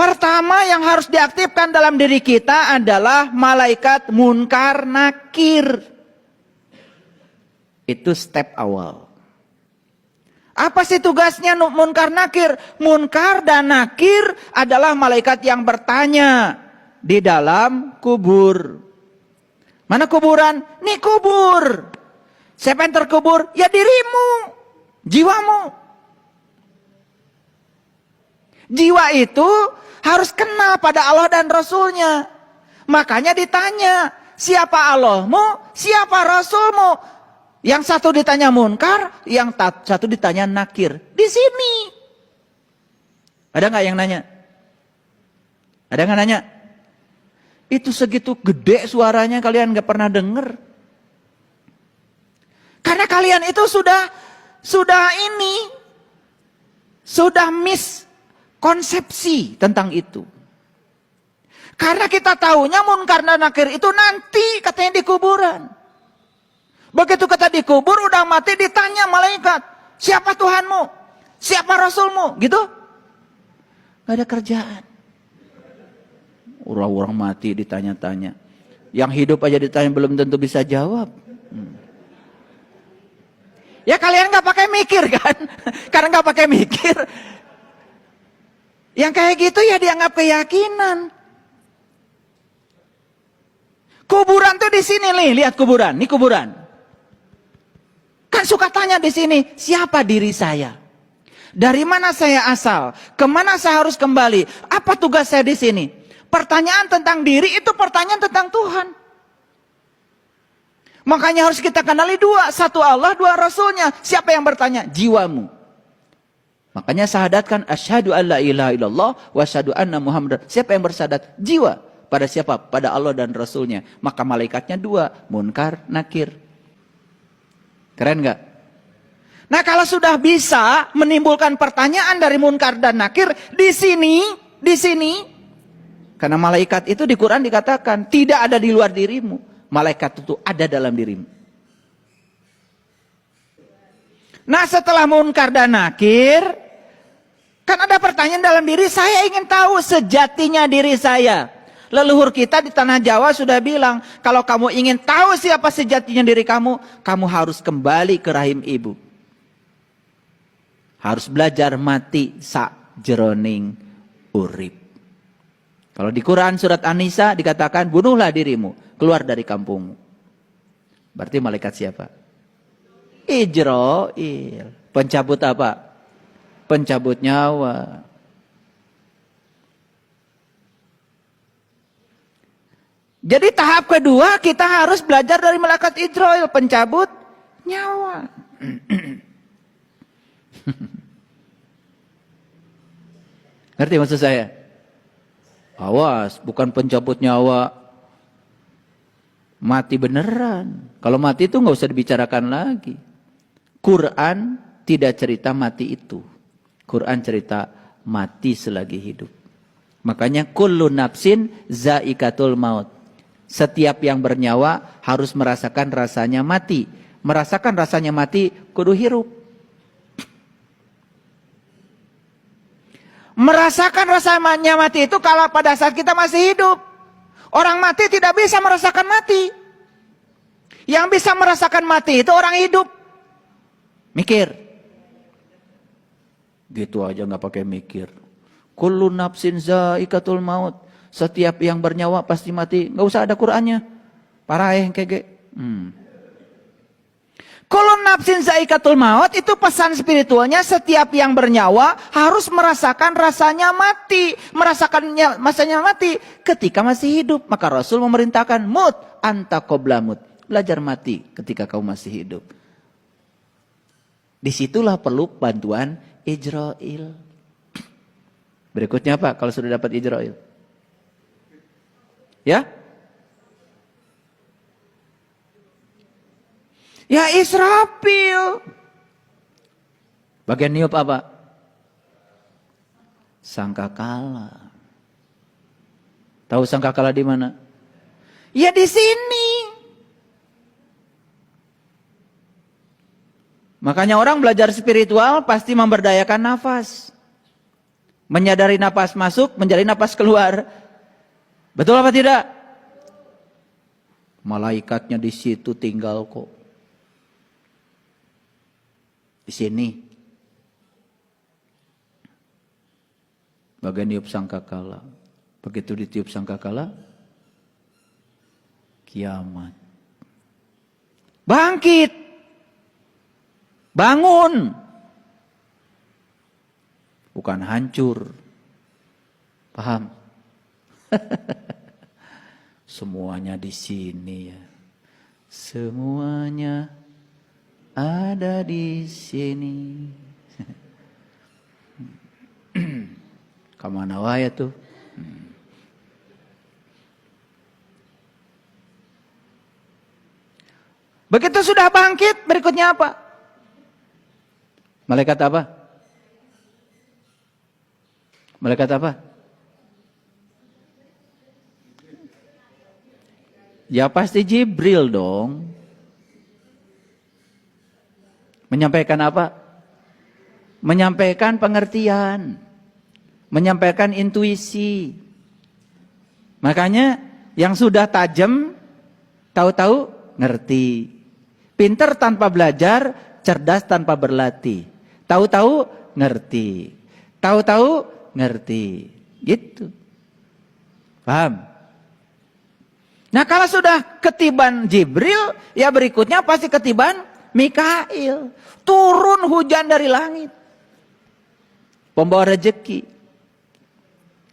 Pertama yang harus diaktifkan dalam diri kita adalah malaikat munkar nakir. Itu step awal. Apa sih tugasnya munkar nakir? Munkar dan nakir adalah malaikat yang bertanya di dalam kubur. Mana kuburan? Nih kubur. Siapa yang terkubur? Ya dirimu, jiwamu. Jiwa itu harus kenal pada Allah dan Rasulnya. Makanya ditanya, siapa Allahmu, siapa Rasulmu? Yang satu ditanya munkar, yang satu ditanya nakir. Di sini. Ada nggak yang nanya? Ada nggak nanya? Itu segitu gede suaranya kalian nggak pernah dengar. Karena kalian itu sudah miskonsepsi tentang itu. Karena kita tahunya munkar dan nakir itu nanti katanya di kuburan. Begitu kita dikubur udah mati ditanya malaikat, siapa Tuhanmu? Siapa Rasulmu? Gitu? Gak ada kerjaan. Orang-orang mati ditanya-tanya. Yang hidup aja ditanya belum tentu bisa jawab. Ya kalian gak pakai mikir kan? Karena gak pakai mikir. Yang kayak gitu ya dianggap keyakinan. Kuburan tuh di sini nih, lihat kuburan, ini kuburan. Kan suka tanya di sini, siapa diri saya? Dari mana saya asal? Kemana saya harus kembali? Apa tugas saya di sini? Pertanyaan tentang diri itu pertanyaan tentang Tuhan. Makanya harus kita kenali dua. Satu Allah, dua Rasulnya. Siapa yang bertanya? Jiwamu. Makanya syahadatkan asyhadu alla ilaha illallah wa asyhadu anna muhammadar. Siapa yang bersyahadat? Jiwa. Pada siapa? Pada Allah dan Rasulnya. Maka malaikatnya dua. Munkar, nakir. Keren gak? Nah kalau sudah bisa menimbulkan pertanyaan dari munkar dan nakir. Di sini. Karena malaikat itu di Quran dikatakan tidak ada di luar dirimu. Malaikat itu ada dalam dirimu. Nah setelah munkar dan nakir, kan ada pertanyaan dalam diri, saya ingin tahu sejatinya diri saya. Leluhur kita di tanah Jawa sudah bilang, kalau kamu ingin tahu siapa sejatinya diri kamu, kamu harus kembali ke rahim ibu. Harus belajar mati sak jeroning urip. Kalau di Quran surat An-Nisa dikatakan, bunuhlah dirimu, keluar dari kampungmu. Berarti malaikat siapa? Ijrail. Pencabut apa? Pencabut nyawa. Jadi tahap kedua kita harus belajar dari malaikat Ijrail, pencabut nyawa. Ngerti maksud saya? Awas, bukan pencabut nyawa mati beneran. Kalau mati itu nggak usah dibicarakan lagi. Quran tidak cerita mati itu. Quran cerita mati selagi hidup. Makanya kullu nafsin zaikatul maut. Setiap yang bernyawa harus merasakan rasanya mati. Merasakan rasanya mati kudu hirup. Merasakan rasanya mati itu kalau pada saat kita masih hidup. Orang mati tidak bisa merasakan mati. Yang bisa merasakan mati itu orang hidup. Mikir. Gitu aja nggak pakai mikir. Kullu nafsin zaikatul maut. Setiap yang bernyawa pasti mati. Nggak usah ada Qur'annya. Parah yang kege. Kullu nafsin zaikatul maut itu pesan spiritualnya, setiap yang bernyawa harus merasakan rasanya mati. Merasakan masanya mati ketika masih hidup. Maka Rasul memerintahkan mut anta qabla mut. Belajar mati ketika kau masih hidup. Disitulah perlu bantuan Ijrail. Berikutnya apa kalau sudah dapat Ijrail? Ya? Ya Israfil. Bagian niup apa? Sangkakala. Tahu sangkakala di mana? Ya di sini. Makanya orang belajar spiritual pasti memberdayakan nafas. Menyadari napas masuk, menyadari napas keluar. Betul apa tidak? Malaikatnya di situ tinggal kok. Di sini. Bagian niup sangkakala. Begitu ditiup sangkakala, kiamat. Bangkit. Bangun. Bukan hancur. Paham? Semuanya di sini ya. Semuanya ada di sini. Kamana wae tuh? Begitu sudah bangkit, berikutnya apa? Malaikat apa? Malaikat apa? Ya pasti Jibril dong. Menyampaikan apa? Menyampaikan pengertian. Menyampaikan intuisi. Makanya yang sudah tajam, tahu-tahu ngerti. Pinter tanpa belajar, cerdas tanpa berlatih. Tahu-tahu ngerti. Tahu-tahu ngerti. Gitu. Paham? Nah kalau sudah ketiban Jibril, ya berikutnya pasti ketiban Mikail. Turun hujan dari langit. Pembawa rezeki.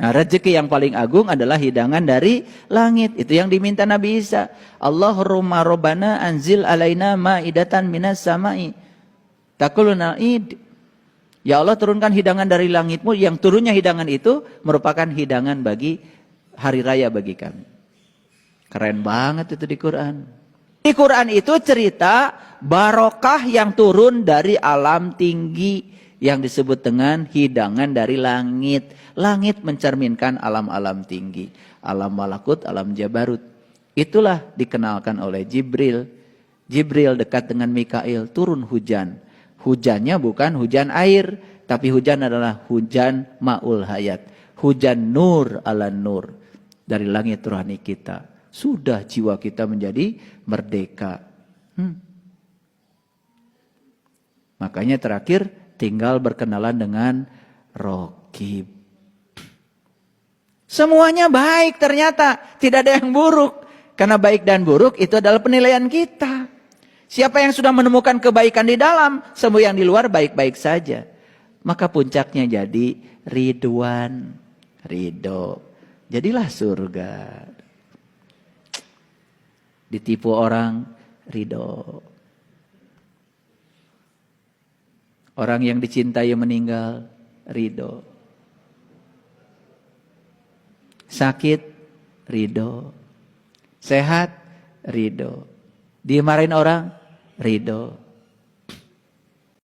Nah, rezeki yang paling agung adalah hidangan dari langit. Itu yang diminta Nabi Isa. Allahumma rabbana anzil alaina ma'idatan minas sama'i. Takuluna id. Ya Allah turunkan hidangan dari langitmu. Yang turunnya hidangan itu merupakan hidangan bagi hari raya bagi kami. Keren banget itu di Quran. Di Quran itu cerita barokah yang turun dari alam tinggi. Yang disebut dengan hidangan dari langit. Langit mencerminkan alam-alam tinggi. Alam malakut, alam jabarut. Itulah dikenalkan oleh Jibril. Jibril dekat dengan Mikail, turun hujan. Hujannya bukan hujan air. Tapi hujan adalah hujan ma'ul hayat. Hujan nur ala nur. Dari langit rohani kita. Sudah jiwa kita menjadi merdeka. Makanya terakhir tinggal berkenalan dengan Raqib. Semuanya baik ternyata. Tidak ada yang buruk. Karena baik dan buruk itu adalah penilaian kita. Siapa yang sudah menemukan kebaikan di dalam, semua yang di luar baik-baik saja. Maka puncaknya jadi ridwan. Ridho. Jadilah surga. Ditipu orang, ridho. Orang yang dicintai meninggal, ridho. Sakit, ridho. Sehat, ridho. Dimarahin orang, ridho.